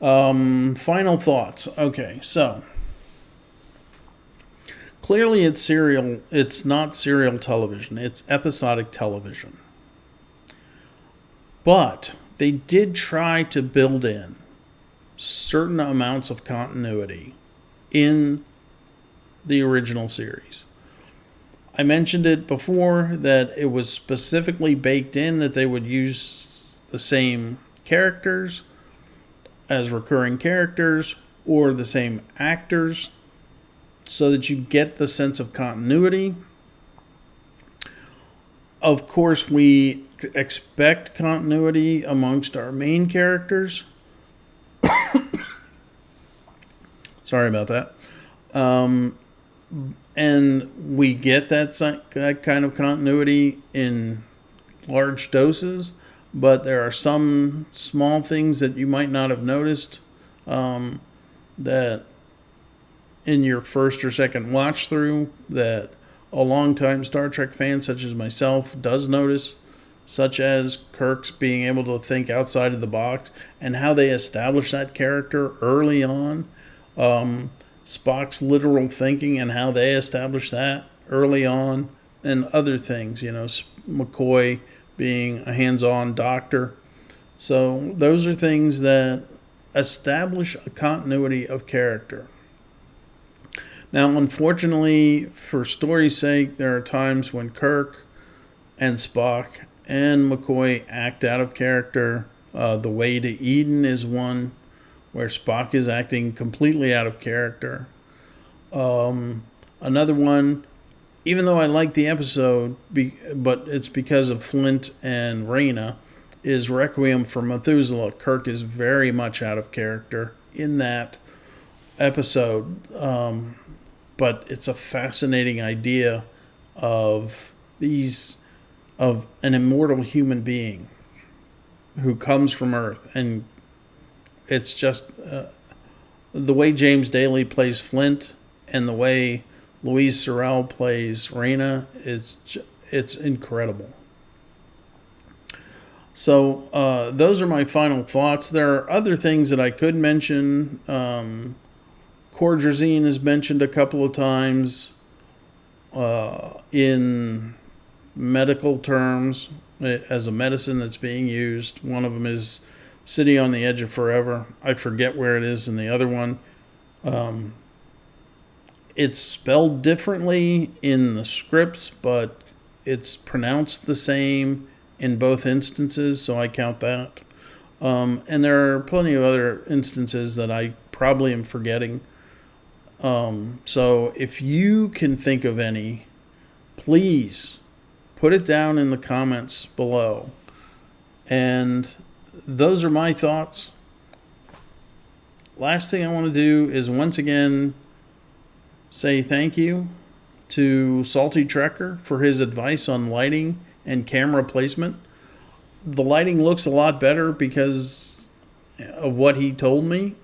Final thoughts. Okay, so clearly it's not serial television, it's episodic television. But they did try to build in certain amounts of continuity in the original series. I mentioned it before that it was specifically baked in that they would use the same characters as recurring characters or the same actors so that you get the sense of continuity. Of course, we expect continuity amongst our main characters. Sorry about that. And we get that kind of continuity in large doses, but there are some small things that you might not have noticed that in your first or second watch through that a longtime Star Trek fan such as myself does notice, such as Kirk's being able to think outside of the box and how they establish that character early on. Spock's literal thinking and how they establish that early on, and other things, McCoy being a hands-on doctor. So those are things that establish a continuity of character. Now, unfortunately, for story's sake, there are times when Kirk and Spock and McCoy act out of character. The Way to Eden is one where Spock is acting completely out of character. Another one, even though I like the episode, but it's because of Flint and Reyna, is Requiem for Methuselah. Kirk is very much out of character in that episode. But it's a fascinating idea of an immortal human being who comes from Earth. And it's just the way James Daly plays Flint and the way Louise Sorel plays Reyna, it's incredible. So those are my final thoughts. There are other things that I could mention. Cordrazine is mentioned a couple of times in medical terms as a medicine that's being used. One of them is City on the Edge of Forever. I forget where it is in the other one. It's spelled differently in the scripts, but it's pronounced the same in both instances, so I count that. And there are plenty of other instances that I probably am forgetting. So if you can think of any, please put it down in the comments below. And those are my thoughts. Last thing I want to do is once again say thank you to Salty Trekker for his advice on lighting and camera placement. The lighting looks a lot better because of what he told me,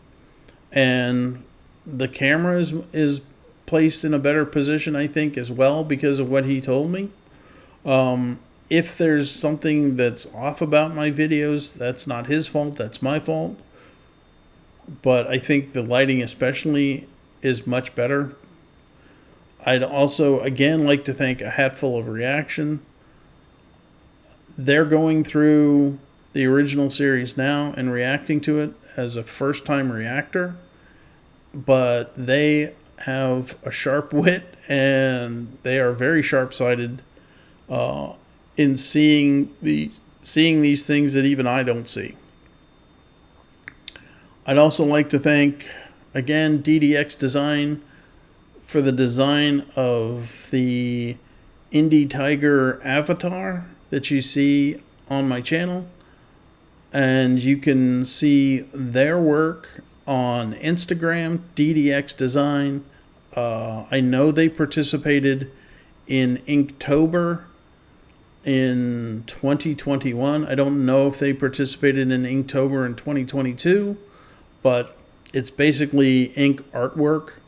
and the camera is placed in a better position, I think, as well because of what he told me. If there's something that's off about my videos, that's not his fault, that's my fault. But I think the lighting especially is much better. I'd also, again, like to thank A Hatful of Reaction. They're going through the original series now and reacting to it as a first-time reactor. but they have a sharp wit and they are very sharp-sighted in seeing these things that even I don't see. I'd also like to thank, again, DDX Design for the design of the Indie Tiger avatar that you see on my channel. And you can see their work on Instagram, DDX Design. I know they participated in Inktober in 2021. I don't know if they participated in Inktober in 2022, but it's basically ink artwork,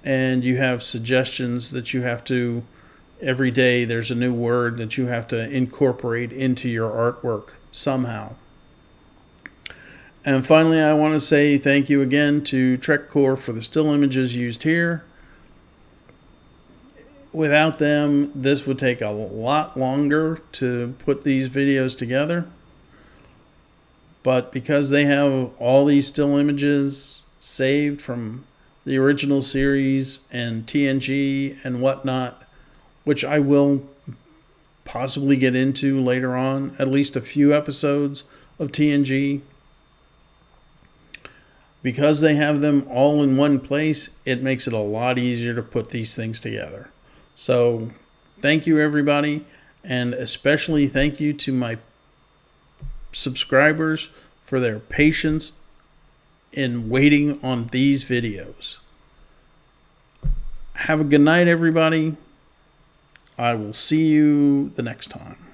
and you have suggestions that you have to, every day there's a new word that you have to incorporate into your artwork somehow. And finally, I want to say thank you again to TrekCore for the still images used here. Without them, this would take a lot longer to put these videos together. But because they have all these still images saved from the original series and TNG and whatnot, which I will possibly get into later on, at least a few episodes of TNG. Because they have them all in one place, it makes it a lot easier to put these things together. So thank you, everybody, and especially thank you to my subscribers for their patience in waiting on these videos. Have a good night, everybody. I will see you the next time.